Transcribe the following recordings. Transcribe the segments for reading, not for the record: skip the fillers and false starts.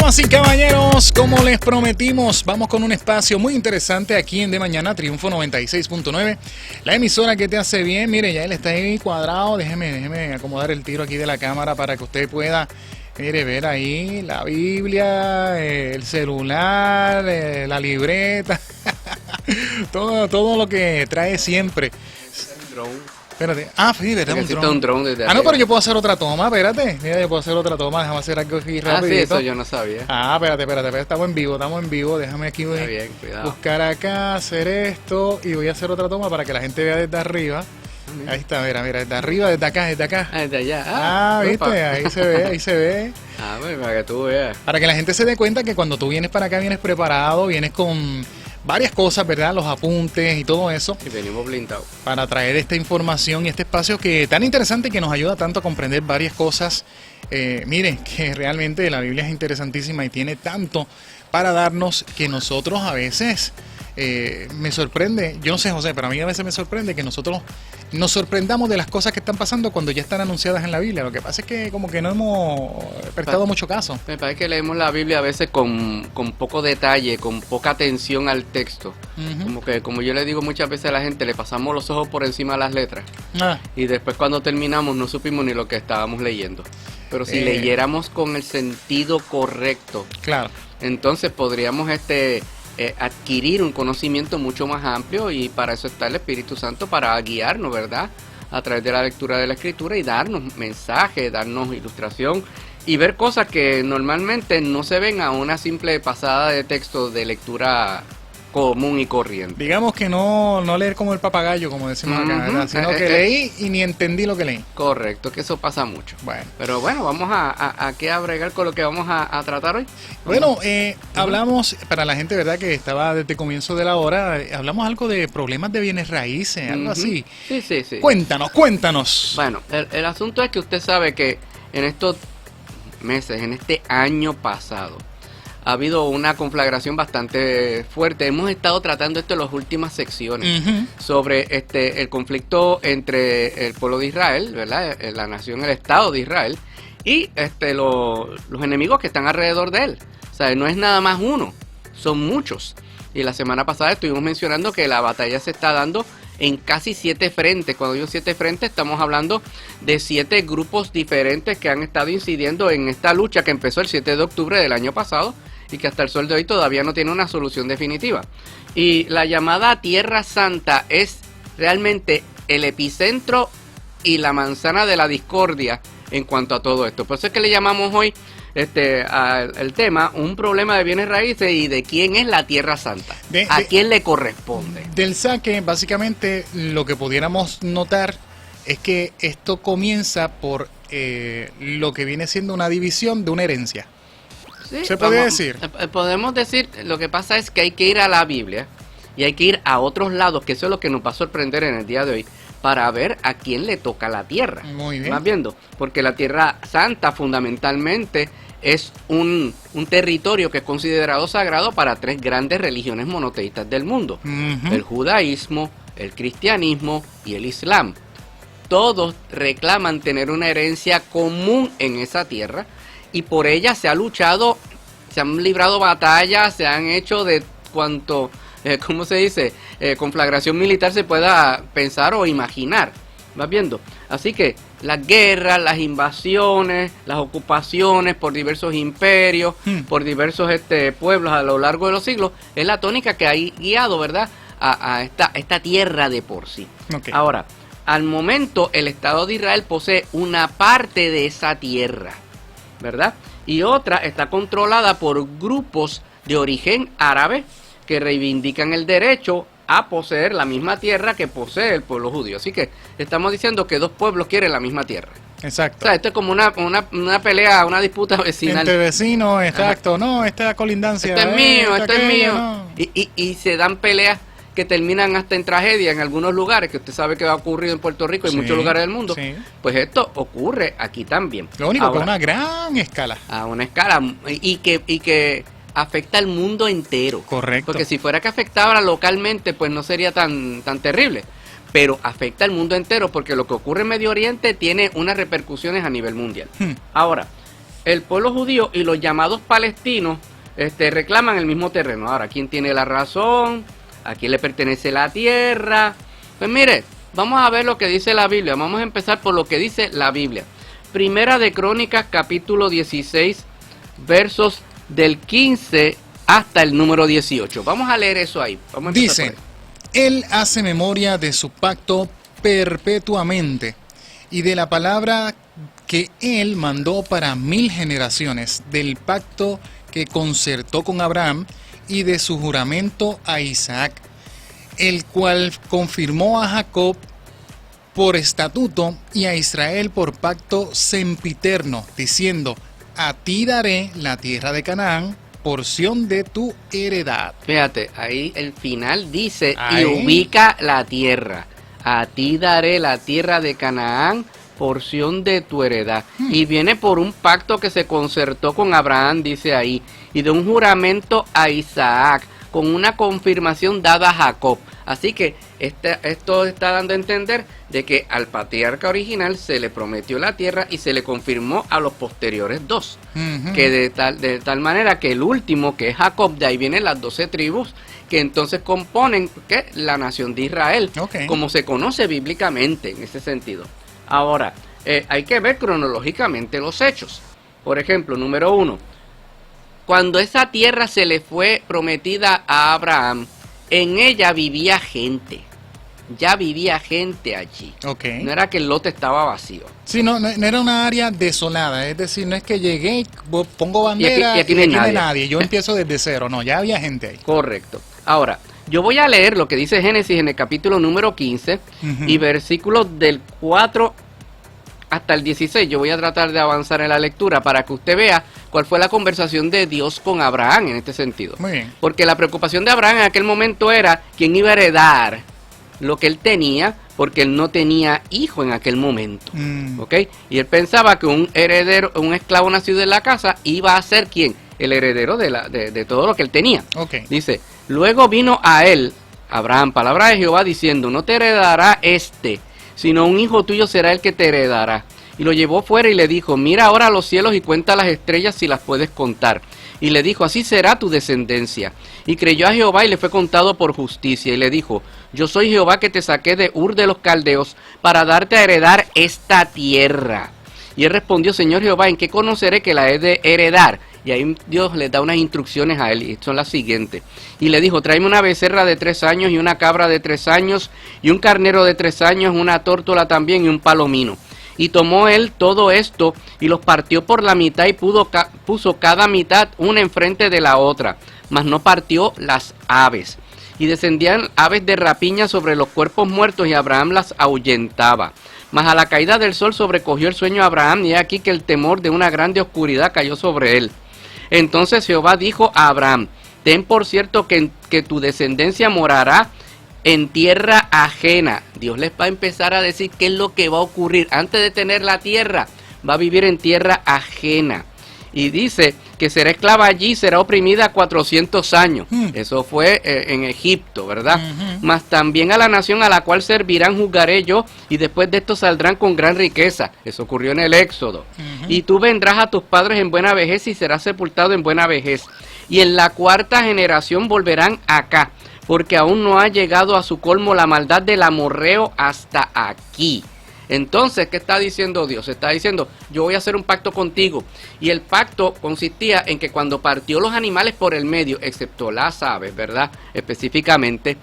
Damas y caballeros, como les prometimos, vamos con un espacio muy interesante aquí en De Mañana, Triunfo 96.9, la emisora que te hace bien. Mire, ya él está ahí cuadrado, déjeme acomodar el tiro aquí de la cámara para que usted pueda, mire, ver ahí la Biblia, el celular, la libreta, todo lo que trae siempre. Espérate. Sí, ¿verdad? Un drone desde arriba. No, pero yo puedo hacer otra toma, espérate. Mira, yo puedo hacer otra toma, déjame hacer algo aquí rapidito. Sí, eso yo no sabía. Espérate, estamos en vivo. Déjame aquí buscar acá, hacer esto y voy a hacer otra toma para que la gente vea desde arriba. Ahí está, mira, desde arriba, desde acá. Desde allá. ¿Viste? Ahí se ve. Pues para que tú veas. Para que la gente se dé cuenta que cuando tú vienes para acá vienes preparado, vienes con varias cosas, ¿verdad? Los apuntes y todo eso. Y venimos blindados. Para traer esta información y este espacio que tan interesante, que nos ayuda tanto a comprender varias cosas. Miren, que realmente la Biblia es interesantísima y tiene tanto para darnos que nosotros a veces, me sorprende, yo no sé, José, pero a mí a veces me sorprende que nosotros nos sorprendamos de las cosas que están pasando cuando ya están anunciadas en la Biblia. Lo que pasa es que como que no hemos prestado mucho caso. Me parece que leemos la Biblia a veces con poco detalle, con poca atención al texto. Como yo le digo muchas veces a la gente, le pasamos los ojos por encima de las letras. Y después cuando terminamos no supimos ni lo que estábamos leyendo. Pero si leyéramos con el sentido correcto, claro, entonces podríamos adquirir un conocimiento mucho más amplio, y para eso está el Espíritu Santo, para guiarnos, ¿verdad?, a través de la lectura de la Escritura y darnos mensajes, darnos ilustración y ver cosas que normalmente no se ven a una simple pasada de texto de lectura común y corriente. Digamos que no leer como el papagayo, como decimos acá, ¿verdad? Sino que leí y ni entendí lo que leí. Correcto, que eso pasa mucho. Bueno. Pero bueno, vamos a bregar con lo que vamos a tratar hoy. Bueno, hablamos, para la gente, ¿verdad?, que estaba desde el comienzo de la hora, hablamos algo de problemas de bienes raíces, algo así. Sí. Cuéntanos. Bueno, el asunto es que usted sabe que en estos meses, en este año pasado, ha habido una conflagración bastante fuerte. Hemos estado tratando esto en las últimas secciones, sobre el conflicto entre el pueblo de Israel, ¿verdad?, la nación, el Estado de Israel, y los enemigos que están alrededor de él. O sea, no es nada más uno, son muchos. Y la semana pasada estuvimos mencionando que la batalla se está dando en casi 7 frentes. Cuando digo 7 frentes, estamos hablando de 7 grupos diferentes que han estado incidiendo en esta lucha que empezó el 7 de octubre del año pasado y que hasta el sol de hoy todavía no tiene una solución definitiva. Y la llamada Tierra Santa es realmente el epicentro y la manzana de la discordia en cuanto a todo esto. Por eso es que le llamamos hoy el tema un problema de bienes raíces y de quién es la Tierra Santa, a quién le corresponde. Del saque, básicamente, lo que pudiéramos notar es que esto comienza por lo que viene siendo una división de una herencia. Sí, ¿se puede decir? Podemos decir, lo que pasa es que hay que ir a la Biblia y hay que ir a otros lados, que eso es lo que nos va a sorprender en el día de hoy, para ver a quién le toca la tierra. Muy bien. ¿Vas viendo? Porque la Tierra Santa fundamentalmente es un territorio que es considerado sagrado para 3 grandes religiones monoteístas del mundo. El judaísmo, el cristianismo y el islam. Todos reclaman tener una herencia común en esa tierra, y por ella se ha luchado, se han librado batallas, se han hecho de cuanto, ¿cómo se dice?, conflagración militar se pueda pensar o imaginar. ¿Vas viendo? Así que las guerras, las invasiones, las ocupaciones por diversos imperios, por diversos pueblos a lo largo de los siglos, es la tónica que ha guiado, ¿verdad?, a esta tierra de por sí. Okay. Ahora, al momento el Estado de Israel posee una parte de esa tierra, ¿verdad?, y otra está controlada por grupos de origen árabe que reivindican el derecho a poseer la misma tierra que posee el pueblo judío. Así que estamos diciendo que 2 pueblos quieren la misma tierra. Exacto. O sea, esto es como una pelea, una disputa vecinal. Entre vecinos, exacto. No, esta colindancia. Este es mío, este es mío. No. Y se dan peleas que terminan hasta en tragedia en algunos lugares, que usted sabe que ha ocurrido en Puerto Rico y en muchos lugares del mundo. Sí. Pues esto ocurre aquí también. Lo único que a una gran escala. A una escala. Y que afecta al mundo entero. Correcto. Porque si fuera que afectara localmente, pues no sería tan terrible. Pero afecta al mundo entero, porque lo que ocurre en Medio Oriente tiene unas repercusiones a nivel mundial. Ahora, el pueblo judío y los llamados palestinos reclaman el mismo terreno. Ahora, ¿quién tiene la razón? ¿A quién le pertenece la tierra? Pues mire, vamos a ver lo que dice la Biblia. Vamos a empezar por lo que dice la Biblia. Primera de Crónicas, capítulo 16, versos del 15 hasta el número 18. Vamos a leer eso ahí. Vamos a Dice, Él hace memoria de su pacto perpetuamente y de la palabra que Él mandó para 1000 generaciones, del pacto que concertó con Abraham y de su juramento a Isaac, el cual confirmó a Jacob por estatuto y a Israel por pacto sempiterno, diciendo, a ti daré la tierra de Canaán, porción de tu heredad. Fíjate, ahí el final dice, Ahí. y ubica la tierra. A ti daré la tierra de Canaán, porción de tu heredad. Y viene por un pacto que se concertó con Abraham, dice ahí, y de un juramento a Isaac, con una confirmación dada a Jacob. Así que esto está dando a entender de que al patriarca original se le prometió la tierra y se le confirmó a los posteriores dos. Que de tal manera que el último, que es Jacob, de ahí vienen las 12 tribus, que entonces componen ¿qué? La nación de Israel, como se conoce bíblicamente en ese sentido. Ahora, hay que ver cronológicamente los hechos. Por ejemplo, número 1, cuando esa tierra se le fue prometida a Abraham, en ella vivía gente. Ya vivía gente allí. No era que el lote estaba vacío. Sí, no era una área desolada. Es decir, no es que llegué, pongo bandera y aquí no hay nadie. Yo empiezo desde cero. No, ya había gente ahí. Correcto. Ahora, yo voy a leer lo que dice Génesis en el capítulo número 15 y versículos del 4 hasta el 16. Yo voy a tratar de avanzar en la lectura para que usted vea cuál fue la conversación de Dios con Abraham en este sentido. Muy bien. Porque la preocupación de Abraham en aquel momento era quién iba a heredar lo que él tenía, porque él no tenía hijo en aquel momento. ¿Ok? Y él pensaba que un heredero, un esclavo nacido en la casa, iba a ser ¿quién? El heredero de todo lo que él tenía. Dice, luego vino a él, Abraham, palabra de Jehová, diciendo, no te heredará sino un hijo tuyo será el que te heredará. Y lo llevó fuera y le dijo, mira ahora los cielos y cuenta las estrellas si las puedes contar. Y le dijo, así será tu descendencia. Y creyó a Jehová y le fue contado por justicia. Y le dijo, yo soy Jehová que te saqué de Ur de los Caldeos para darte a heredar esta tierra. Y él respondió, Señor Jehová, ¿en qué conoceré que la he de heredar? Y ahí Dios le da unas instrucciones a él, y son las siguientes. Y le dijo, tráeme una becerra de 3 años, y una cabra de 3 años, y un carnero de 3 años, una tórtola también, y un palomino. Y tomó él todo esto, y los partió por la mitad, y puso cada mitad una enfrente de la otra, mas no partió las aves. Y descendían aves de rapiña sobre los cuerpos muertos, y Abraham las ahuyentaba. Mas a la caída del sol sobrecogió el sueño a Abraham, y he aquí que el temor de una grande oscuridad cayó sobre él. Entonces Jehová dijo a Abraham, ten por cierto que tu descendencia morará en tierra ajena. Dios les va a empezar a decir qué es lo que va a ocurrir. Antes de tener la tierra, va a vivir en tierra ajena. Y dice que será esclava allí, será oprimida 400 años. Eso fue en Egipto, ¿verdad? Mas también a la nación a la cual servirán juzgaré yo, y después de esto saldrán con gran riqueza. Eso ocurrió en el Éxodo. Y tú vendrás a tus padres en buena vejez y serás sepultado en buena vejez. Y en la 4ª generación volverán acá, porque aún no ha llegado a su colmo la maldad del amorreo hasta aquí. Entonces, ¿qué está diciendo Dios? Está diciendo, yo voy a hacer un pacto contigo. Y el pacto consistía en que cuando partió los animales por el medio, excepto las aves, ¿verdad? Específicamente,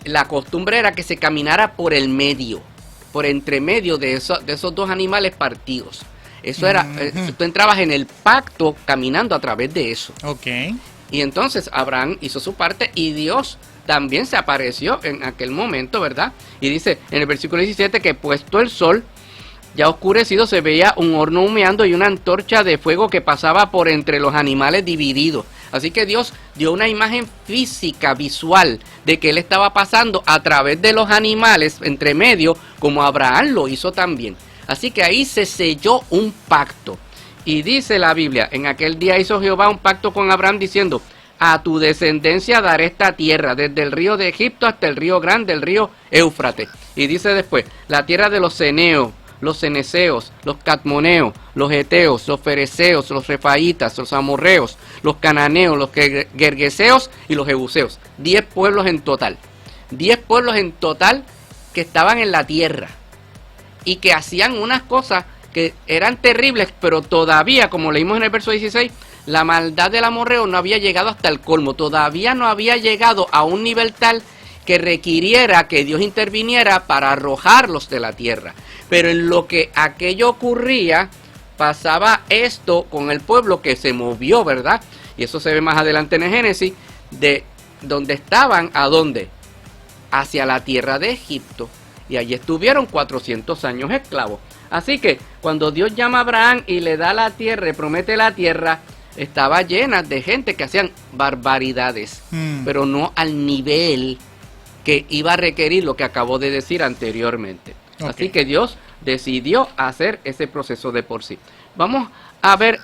la costumbre era que se caminara por el medio, por entre medio de esos dos animales partidos. Eso era, tú entrabas en el pacto caminando a través de eso. Y entonces Abraham hizo su parte y Dios también se apareció en aquel momento, ¿verdad? Y dice en el versículo 17 que puesto el sol, ya oscurecido, se veía un horno humeando y una antorcha de fuego que pasaba por entre los animales divididos. Así que Dios dio una imagen física, visual, de que Él estaba pasando a través de los animales, entre medio, como Abraham lo hizo también. Así que ahí se selló un pacto. Y dice la Biblia, en aquel día hizo Jehová un pacto con Abraham diciendo, a tu descendencia daré esta tierra, desde el río de Egipto hasta el río grande, el río Éufrates. Y dice después, la tierra de los ceneos, los ceneseos, los cadmoneos, los heteos, los fereceos, los refaitas, los amorreos, los cananeos, los gergeseos y los jebuseos. 10 pueblos en total. 10 pueblos en total que estaban en la tierra y que hacían unas cosas que eran terribles, pero todavía, como leímos en el verso 16, la maldad del amorreo no había llegado hasta el colmo, todavía no había llegado a un nivel tal que requiriera que Dios interviniera para arrojarlos de la tierra. Pero en lo que aquello ocurría, pasaba esto con el pueblo que se movió, ¿verdad? Y eso se ve más adelante en el Génesis, de donde estaban, ¿a dónde? Hacia la tierra de Egipto. Y allí estuvieron 400 años esclavos. Así que cuando Dios llama a Abraham y le da la tierra, le promete la tierra, estaba llena de gente que hacían barbaridades, pero no al nivel que iba a requerir lo que acabó de decir anteriormente. Okay. Así que Dios decidió hacer ese proceso de por sí. Vamos a ver,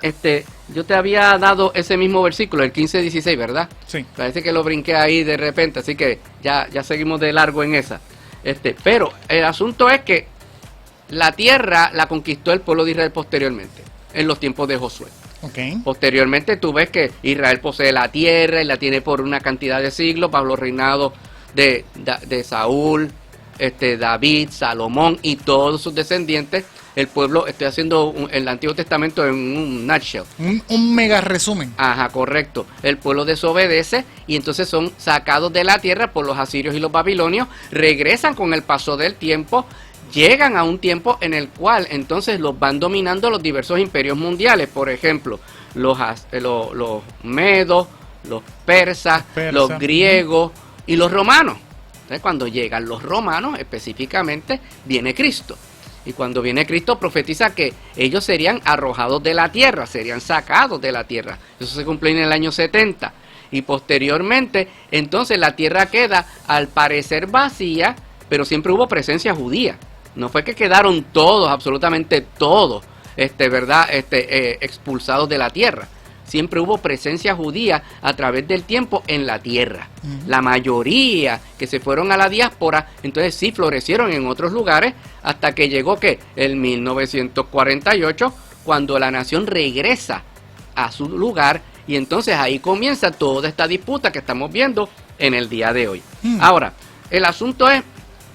yo te había dado ese mismo versículo, el 15-16, ¿verdad? Sí. Parece que lo brinqué ahí de repente, así que ya seguimos de largo en esa. Pero el asunto es que la tierra la conquistó el pueblo de Israel posteriormente, en los tiempos de Josué. Okay. Posteriormente tú ves que Israel posee la tierra y la tiene por una cantidad de siglos bajo los reinados de Saúl, David, Salomón y todos sus descendientes. El pueblo, estoy haciendo el Antiguo Testamento en un nutshell. Un mega resumen. Ajá, correcto. El pueblo desobedece y entonces son sacados de la tierra por los asirios y los babilonios, regresan con el paso del tiempo, llegan a un tiempo en el cual entonces los van dominando los diversos imperios mundiales. Por ejemplo, los medos, los persas, los griegos y los romanos. Entonces, cuando llegan los romanos, específicamente, viene Cristo. Y cuando viene Cristo, profetiza que ellos serían arrojados de la tierra, serían sacados de la tierra. Eso se cumple en el año 70. Y posteriormente, entonces la tierra queda, al parecer, vacía, pero siempre hubo presencia judía. No fue que quedaron todos, absolutamente todos, ¿verdad? Expulsados de la tierra. Siempre hubo presencia judía a través del tiempo en la tierra. La mayoría que se fueron a la diáspora, entonces sí florecieron en otros lugares, hasta que llegó que el 1948, cuando la nación regresa a su lugar, y entonces ahí comienza toda esta disputa que estamos viendo en el día de hoy. Ahora, el asunto es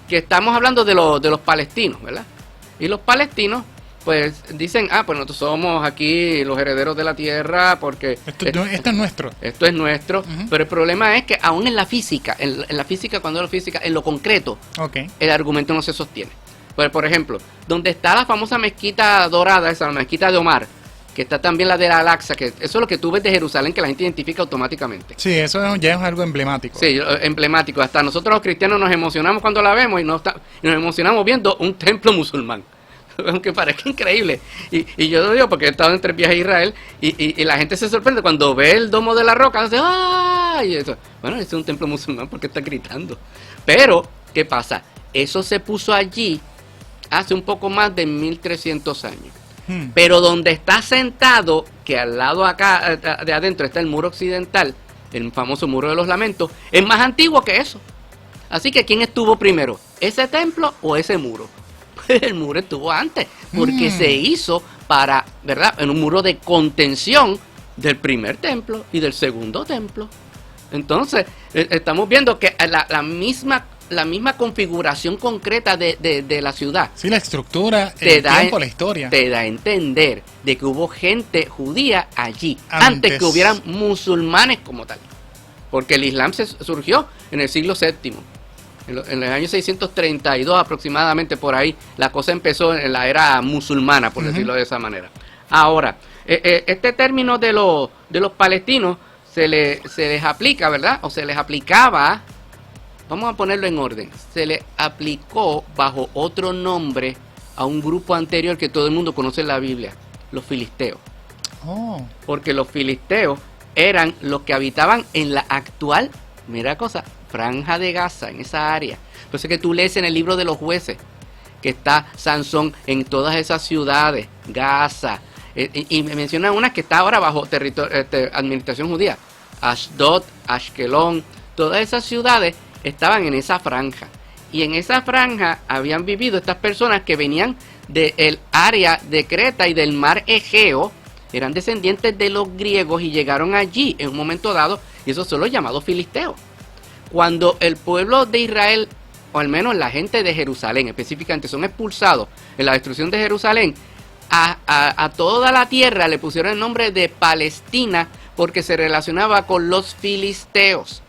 que estamos hablando de los palestinos, ¿verdad? Y los palestinos pues dicen, pues nosotros somos aquí los herederos de la tierra porque esto es nuestro. Esto es nuestro, pero el problema es que aún en la física, en la física, cuando hablo física, en lo concreto, el argumento no se sostiene. Pues, por ejemplo, donde está la famosa mezquita dorada, esa mezquita de Omar, que está también la de la Al-Aqsa, que eso es lo que tú ves de Jerusalén, que la gente identifica automáticamente. Sí, eso ya es algo emblemático. Sí, emblemático. Hasta nosotros los cristianos nos emocionamos cuando la vemos y nos emocionamos viendo un templo musulmán. Aunque parezca increíble. Y yo lo digo porque he estado en 3 viajes a Israel y la gente se sorprende cuando ve el domo de la roca. Dice, ¡ay! Eso. Bueno, ese es un templo musulmán porque está gritando. Pero, ¿qué pasa? Eso se puso allí hace un poco más de 1300 años. Pero donde está sentado, que al lado acá de adentro está el muro occidental, el famoso muro de los lamentos, es más antiguo que eso. Así que ¿quién estuvo primero? ¿Ese templo o ese muro? El muro estuvo antes, porque se hizo para, ¿verdad?, en un muro de contención del primer templo y del segundo templo. Entonces, estamos viendo que la misma configuración concreta de la ciudad. Sí, la estructura, el tiempo, la historia. Te da a entender de que hubo gente judía allí, antes que hubieran musulmanes como tal. Porque el Islam surgió en el siglo VII. En el año 632 aproximadamente, por ahí, la cosa empezó en la era musulmana, por decirlo de esa manera. Ahora, este término de los palestinos se les aplica, ¿verdad? O se les aplicaba, vamos a ponerlo en orden, se les aplicó bajo otro nombre a un grupo anterior que todo el mundo conoce en la Biblia, los filisteos. Porque los filisteos eran los que habitaban en la actual, mira cosa, Franja de Gaza, en esa área. Por eso es que tú lees en el libro de los jueces que está Sansón en todas esas ciudades, Gaza, y me mencionan unas que está ahora bajo administración judía, Ashdod, Ashkelon, todas esas ciudades estaban en esa franja. Y en esa franja habían vivido estas personas que venían del área de Creta y del mar Egeo, eran descendientes de los griegos y llegaron allí en un momento dado, y esos son los llamados filisteos. Cuando el pueblo de Israel, o al menos la gente de Jerusalén específicamente, son expulsados en la destrucción de Jerusalén, a toda la tierra le pusieron el nombre de Palestina porque se relacionaba con los filisteos,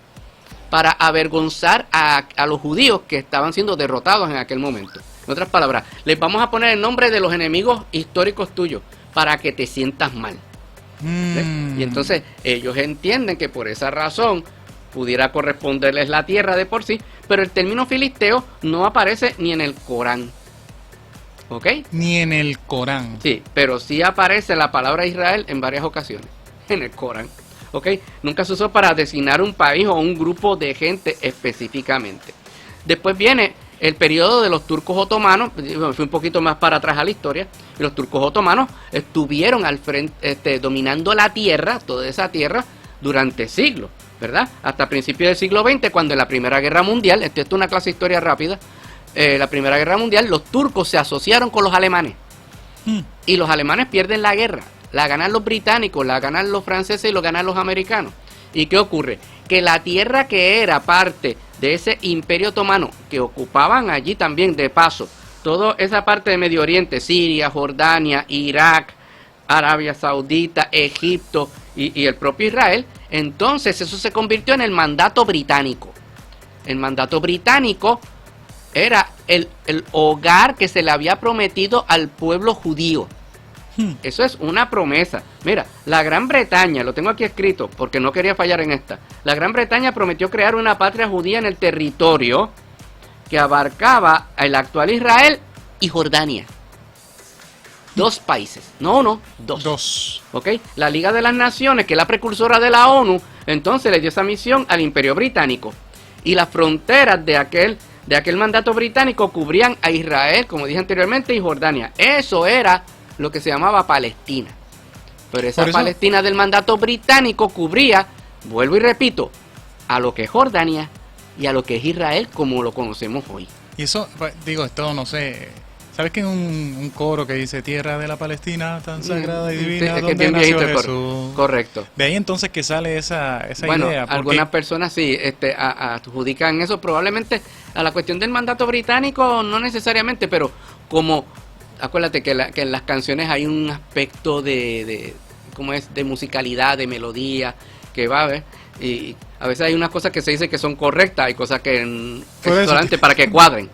para avergonzar a los judíos que estaban siendo derrotados en aquel momento. En otras palabras, les vamos a poner el nombre de los enemigos históricos tuyos para que te sientas mal. Y entonces ellos entienden que por esa razón pudiera corresponderles la tierra de por sí, pero el término filisteo no aparece ni en el Corán. ¿Ok? Ni en el Corán. Sí, pero sí aparece la palabra Israel en varias ocasiones en el Corán. ¿Ok? Nunca se usó para designar un país o un grupo de gente específicamente. Después viene el periodo de los turcos otomanos. Fui un poquito más para atrás a la historia. Y los turcos otomanos estuvieron al frente, dominando la tierra, toda esa tierra, durante siglos, ¿verdad? Hasta principios del siglo XX, cuando en la Primera Guerra Mundial, esto es una clase de historia rápida, la Primera Guerra Mundial, los turcos se asociaron con los alemanes. Y los alemanes pierden la guerra. La ganan los británicos, la ganan los franceses y lo ganan los americanos. ¿Y qué ocurre? Que la tierra que era parte de ese imperio otomano, que ocupaban allí también de paso, toda esa parte de Medio Oriente, Siria, Jordania, Irak, Arabia Saudita, Egipto y el propio Israel, entonces eso se convirtió en el mandato británico. El mandato británico era el hogar que se le había prometido al pueblo judío. Eso es una promesa. Mira, la Gran Bretaña, lo tengo aquí escrito porque no quería fallar en esta. La Gran Bretaña prometió crear una patria judía en el territorio que abarcaba el actual Israel y Jordania. Dos países, no uno, dos. ¿Ok? La Liga de las Naciones, que es la precursora de la ONU, entonces le dio esa misión al Imperio Británico. Y las fronteras de aquel mandato británico cubrían a Israel, como dije anteriormente, y Jordania. Eso era lo que se llamaba Palestina. Pero esa Palestina del mandato británico cubría, vuelvo y repito, a lo que es Jordania y a lo que es Israel como lo conocemos hoy. Y eso, digo, esto no sé, ¿sabes que hay un coro que dice tierra de la Palestina tan sagrada y divina, sí, donde nació Jesús? Correcto. De ahí entonces que sale esa bueno, idea. Porque algunas personas sí adjudican eso probablemente a la cuestión del mandato británico, no necesariamente, pero como acuérdate que en las canciones hay un aspecto de ¿cómo es? De musicalidad, de melodía, que va a ver, y a veces hay unas cosas que se dicen que son correctas, hay cosas que es solamente para que cuadren,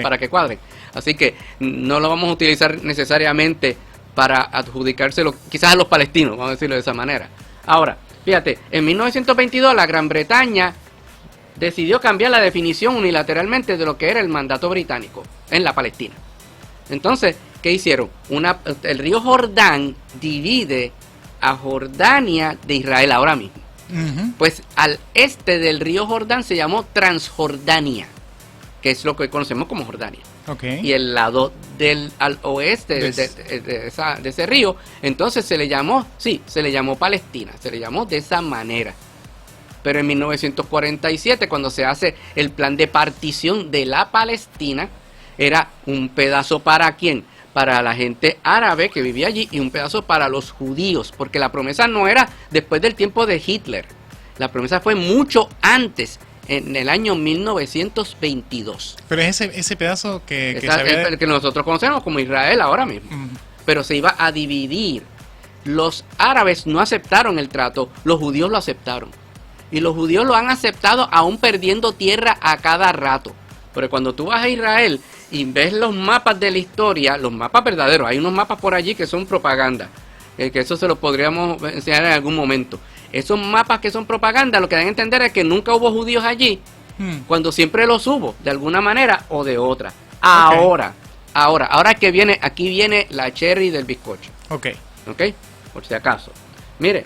para que cuadren. Así que no lo vamos a utilizar necesariamente para adjudicárselo quizás a los palestinos, vamos a decirlo de esa manera. Ahora, fíjate, en 1922 la Gran Bretaña decidió cambiar la definición unilateralmente de lo que era el mandato británico en la Palestina. Entonces, ¿qué hicieron? El río Jordán divide a Jordania de Israel ahora mismo. Pues al este del río Jordán se llamó Transjordania, que es lo que hoy conocemos como Jordania. Y el lado al oeste de ese río, entonces se le llamó Palestina, se le llamó de esa manera. Pero en 1947, cuando se hace el plan de partición de la Palestina, era un pedazo para ¿quién? Para la gente árabe que vivía allí y un pedazo para los judíos, porque la promesa no era después del tiempo de Hitler, la promesa fue mucho antes, en el año 1922. Pero es ese pedazo que el que nosotros conocemos como Israel ahora mismo. Pero se iba a dividir. Los árabes no aceptaron el trato, los judíos lo aceptaron. Y los judíos lo han aceptado aún perdiendo tierra a cada rato. Porque cuando tú vas a Israel y ves los mapas de la historia, los mapas verdaderos, hay unos mapas por allí que son propaganda, que eso se los podríamos enseñar en algún momento. Esos mapas que son propaganda, lo que dan a entender es que nunca hubo judíos allí, cuando siempre los hubo, de alguna manera o de otra. Ahora que viene, aquí viene la cherry del bizcocho. Ok, por si acaso. Mire,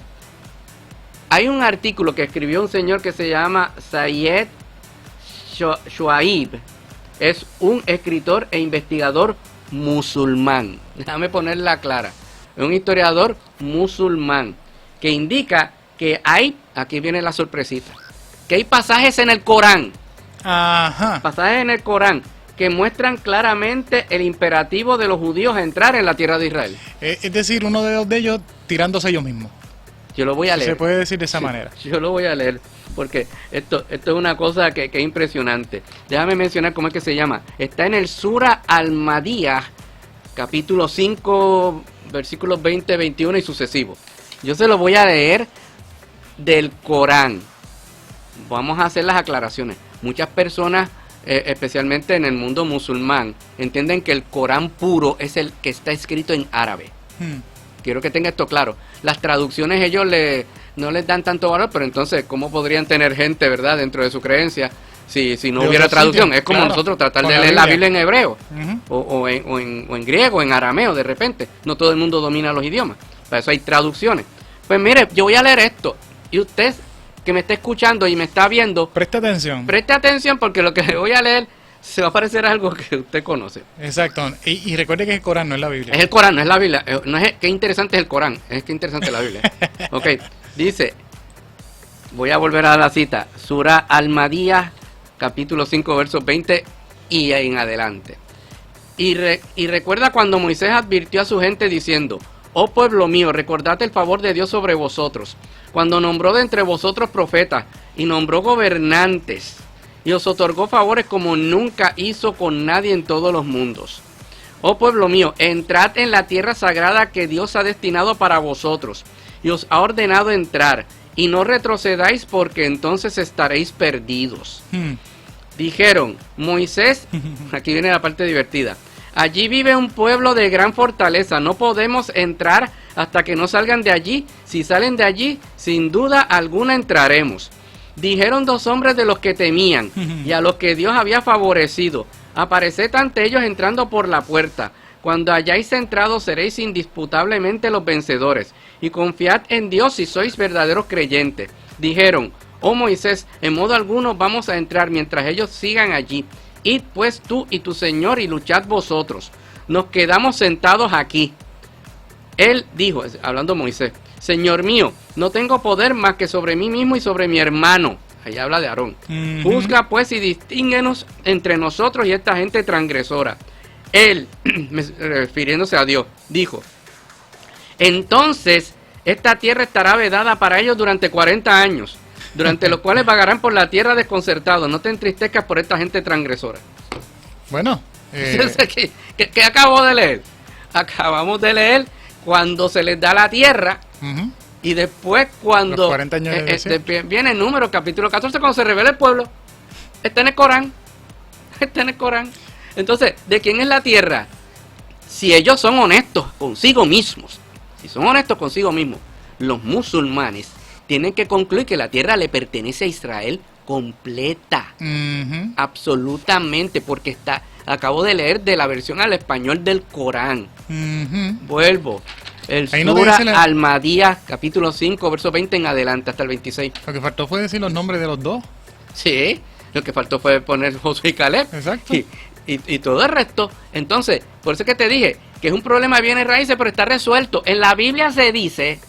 hay un artículo que escribió un señor que se llama Sayed Shuaib. Es un escritor e investigador musulmán. Déjame ponerla clara. Es un historiador musulmán que indica que aquí viene la sorpresita, que hay pasajes en el Corán. Pasajes en el Corán que muestran claramente el imperativo de los judíos a entrar en la tierra de Israel. Es decir, uno de ellos tirándose a ellos mismos. Yo lo voy a leer. Se puede decir de esa manera. Yo lo voy a leer, porque esto es una cosa que es impresionante. Déjame mencionar cómo es que se llama. Está en el Sura Al-Madiyah, capítulo 5, versículos 20, 21 y sucesivos. Yo se lo voy a leer del Corán. Vamos a hacer las aclaraciones. Muchas personas, especialmente en el mundo musulmán, entienden que el Corán puro es el que está escrito en árabe. Quiero que tenga esto claro. Las traducciones ellos no les dan tanto valor, pero entonces, ¿cómo podrían tener gente, verdad, dentro de su creencia si no hubiera traducción? Es como nosotros tratar de leer la Biblia en hebreo, o en griego, en arameo, de repente. No todo el mundo domina los idiomas. Para eso hay traducciones. Pues mire, yo voy a leer esto. Y usted que me está escuchando y me está viendo, preste atención. Preste atención, porque lo que le voy a leer se va a parecer a algo que usted conoce. Exacto. Y recuerde que el Corán no es la Biblia. Es el Corán, no es la Biblia. No es qué interesante es el Corán, es qué interesante es la Biblia. Ok, dice, voy a volver a la cita, Sura Al-Madiyah, capítulo 5, versos 20 y en adelante. Y recuerda cuando Moisés advirtió a su gente diciendo: oh pueblo mío, recordad el favor de Dios sobre vosotros, cuando nombró de entre vosotros profetas y nombró gobernantes, y os otorgó favores como nunca hizo con nadie en todos los mundos. Oh pueblo mío, entrad en la tierra sagrada que Dios ha destinado para vosotros, y os ha ordenado entrar, y no retrocedáis porque entonces estaréis perdidos. Dijeron, Moisés, aquí viene la parte divertida, allí vive un pueblo de gran fortaleza, no podemos entrar hasta que no salgan de allí. Si salen de allí, sin duda alguna entraremos. Dijeron dos hombres de los que temían y a los que Dios había favorecido: apareced ante ellos entrando por la puerta. Cuando hayáis entrado seréis indisputablemente los vencedores, y confiad en Dios si sois verdaderos creyentes. Dijeron, oh Moisés, en modo alguno vamos a entrar mientras ellos sigan allí. Id pues tú y tu señor y luchad vosotros. Nos quedamos sentados aquí. Él dijo, hablando Moisés: Señor mío, no tengo poder más que sobre mí mismo y sobre mi hermano. Ahí habla de Aarón. Juzga pues y distínguenos entre nosotros y esta gente transgresora. Él, refiriéndose a Dios, dijo: entonces esta tierra estará vedada para ellos durante 40 años, durante los cuales vagarán por la tierra desconcertados. No te entristezcas por esta gente transgresora. Bueno, ¿Qué acabo de leer? Acabamos de leer cuando se les da la tierra, y después cuando los 40 años viene el número, capítulo 14, cuando se revela el pueblo. Está en el Corán. Está en el Corán. Entonces, ¿de quién es la tierra? Si ellos son honestos consigo mismos, si son honestos consigo mismos, los musulmanes tienen que concluir que la tierra le pertenece a Israel completa. Absolutamente, porque acabo de leer de la versión al español del Corán. Vuelvo. El Sura Al-Madiyah, capítulo 5, verso 20 en adelante, hasta el 26. Lo que faltó fue decir los nombres de los dos. Sí, lo que faltó fue poner Josué y Caleb. Exacto. Y todo el resto. Entonces, por eso es que te dije que es un problema de bienes raíces, pero está resuelto. En la Biblia se dice,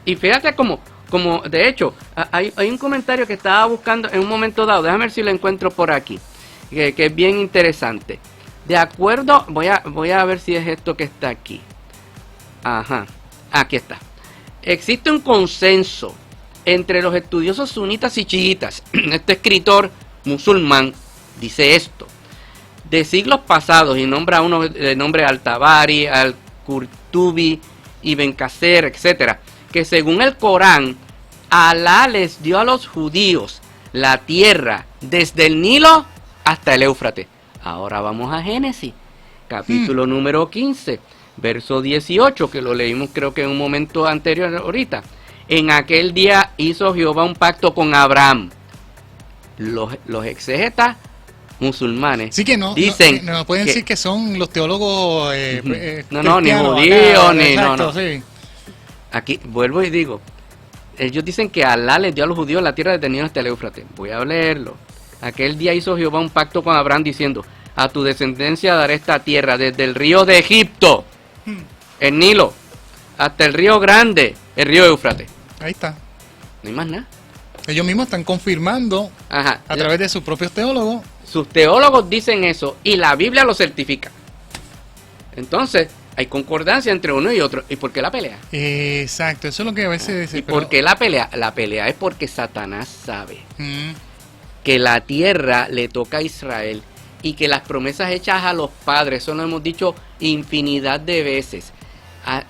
y fíjate como de hecho, hay un comentario que estaba buscando en un momento dado. Déjame ver si lo encuentro por aquí, que es bien interesante. De acuerdo, voy a ver si es esto que está aquí. Ajá, aquí está. Existe un consenso entre los estudiosos sunitas y chiitas. Este escritor musulmán dice esto: de siglos pasados, y nombra uno de nombre Al-Tabari, Al-Qurtubi, Ibn Kasir, etcétera, que según el Corán, Alá les dio a los judíos la tierra desde el Nilo hasta el Éufrates. Ahora vamos a Génesis, capítulo número 15, verso 18, que lo leímos creo que en un momento anterior ahorita. En aquel día hizo Jehová un pacto con Abraham. Los exégetas musulmanes dicen no pueden decir que son los teólogos no, ni judíos, ni exacto, no. Sí. Aquí vuelvo y digo, ellos dicen que Alá les dio a los judíos la tierra de Nilo hasta el Éufrates. Voy a leerlo. Aquel día hizo Jehová un pacto con Abraham diciendo: a tu descendencia daré esta tierra desde el río de Egipto, el Nilo, hasta el río grande, el río Éufrates. Ahí está. No hay más nada. Ellos mismos están confirmando Ajá. a través de sus propios teólogos. Sus teólogos dicen eso y la Biblia lo certifica. Entonces, hay concordancia entre uno y otro. ¿Y por qué la pelea? Exacto, eso es lo que a veces... ¿Y por qué la pelea? La pelea es porque Satanás sabe Mm, que la tierra le toca a Israel y que las promesas hechas a los padres, eso lo hemos dicho infinidad de veces,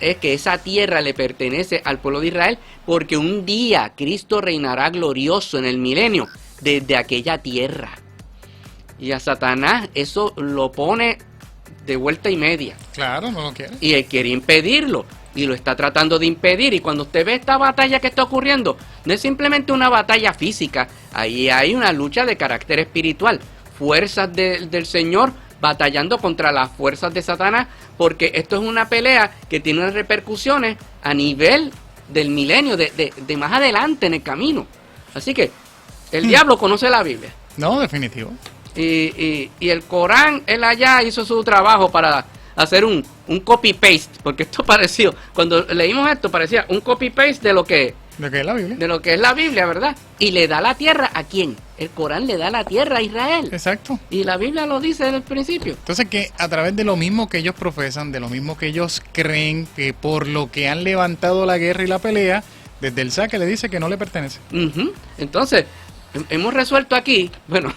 es que esa tierra le pertenece al pueblo de Israel porque un día Cristo reinará glorioso en el milenio desde aquella tierra. Y a Satanás eso lo pone de vuelta y media. claro, no lo quiere. Y él quiere impedirlo. Y lo está tratando de impedir. Y cuando usted ve esta batalla que está ocurriendo, no es simplemente una batalla física. Ahí hay una lucha de carácter espiritual. Fuerzas del Señor batallando contra las fuerzas de Satanás. Porque esto es una pelea que tiene unas repercusiones a nivel del milenio, de más adelante en el camino. Así que el diablo conoce la Biblia. No, definitivo. Y el Corán, él allá hizo su trabajo para hacer un copy-paste, porque esto pareció, cuando leímos esto, parecía un copy-paste ¿De qué es la Biblia? de lo que es la Biblia, ¿verdad? Y le da la tierra ¿a quién? El Corán le da la tierra a Israel. Exacto. Y la Biblia lo dice desde el principio. Entonces que a través de lo mismo que ellos profesan, de lo mismo que ellos creen, que por lo que han levantado la guerra y la pelea, desde el saque le dice que no le pertenece. Ujú. Entonces, hemos resuelto aquí, bueno,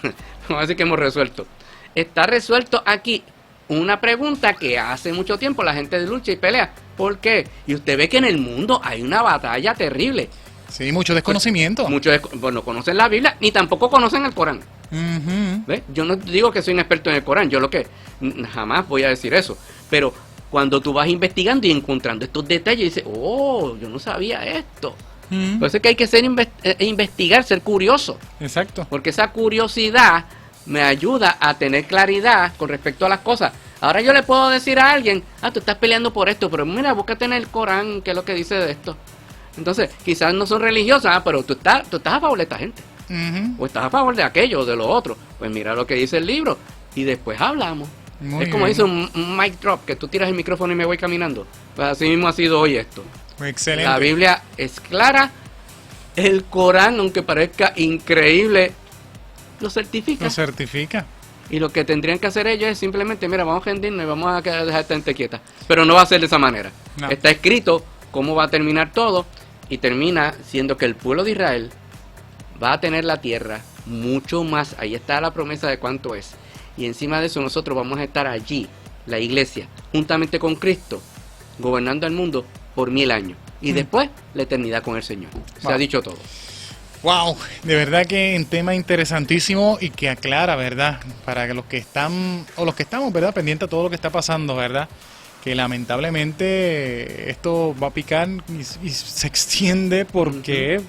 vamos a decir que hemos resuelto. Está resuelto aquí una pregunta que hace mucho tiempo la gente lucha y pelea. ¿Por qué? Y usted ve que en el mundo hay una batalla terrible. Sí, mucho desconocimiento. Muchos no conocen la Biblia, ni tampoco conocen el Corán. Ujú. ¿Ve? Yo no digo que soy un experto en el Corán, yo jamás voy a decir eso. Pero cuando tú vas investigando y encontrando estos detalles, dices, oh, yo no sabía esto. Mm, Por eso es que hay que ser investigar, ser curioso. Exacto. Porque esa curiosidad me ayuda a tener claridad con respecto a las cosas. Ahora yo le puedo decir a alguien, tú estás peleando por esto, pero mira, búscate en el Corán qué es lo que dice de esto. Entonces, quizás no son religiosas, pero tú estás a favor de esta gente. Ujú. O estás a favor de aquello o de lo otro. Pues mira lo que dice el libro y después hablamos. Muy Es como bien. dice un mic drop, que tú tiras el micrófono y me voy caminando. Pues así mismo ha sido hoy esto. Excelente. La Biblia es clara. El Corán, aunque parezca increíble, lo certifica. Lo certifica. Y lo que tendrían que hacer ellos es simplemente, mira, vamos a rendirnos y vamos a dejar esta gente quieta. Pero no va a ser de esa manera. No. Está escrito cómo va a terminar todo y termina siendo que el pueblo de Israel va a tener la tierra mucho más. Ahí está la promesa de cuánto es. Y encima de eso nosotros vamos a estar allí, la iglesia, juntamente con Cristo, gobernando el mundo por 1000 años. Y después la eternidad con el Señor. Se Wow. ha dicho todo. Wow, de verdad que un tema interesantísimo y que aclara, ¿verdad? Para que los que están, o los que estamos, ¿verdad? Pendientes a todo lo que está pasando, ¿verdad? Que lamentablemente esto va a picar y se extiende porque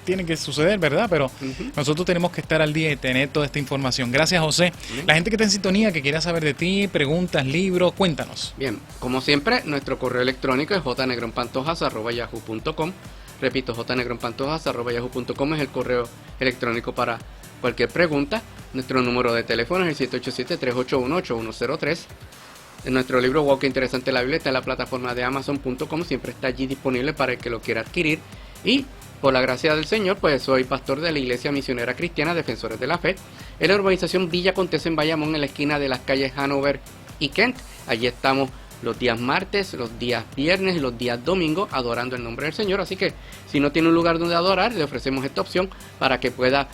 tiene que suceder, ¿verdad? Pero nosotros tenemos que estar al día y tener toda esta información. Gracias, José. La gente que está en sintonía, que quiera saber de ti, preguntas, libros, cuéntanos. Bien, como siempre, nuestro correo electrónico es jnegronpantojas@yahoo.com. Repito, jnegronpantojas@yahoo.com es el correo electrónico para cualquier pregunta. Nuestro número de teléfono es el 787-381-8103. En nuestro libro Wow, qué interesante la Biblia está en la plataforma de Amazon.com. Siempre está allí disponible para el que lo quiera adquirir. Y por la gracia del Señor, pues soy pastor de la Iglesia Misionera Cristiana Defensores de la Fe, en la urbanización Villa Contés en Bayamón, en la esquina de las calles Hanover y Kent. Allí estamos los días martes, los días viernes y los días domingos adorando el nombre del Señor. Así que si no tiene un lugar donde adorar, le ofrecemos esta opción para que pueda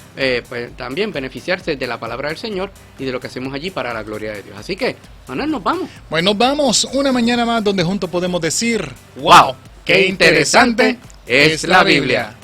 pues, también beneficiarse de la palabra del Señor y de lo que hacemos allí para la gloria de Dios. Así que, Manuel, nos vamos. Bueno, nos vamos una mañana más donde juntos podemos decir, ¡Wow! ¡Qué interesante es la Biblia!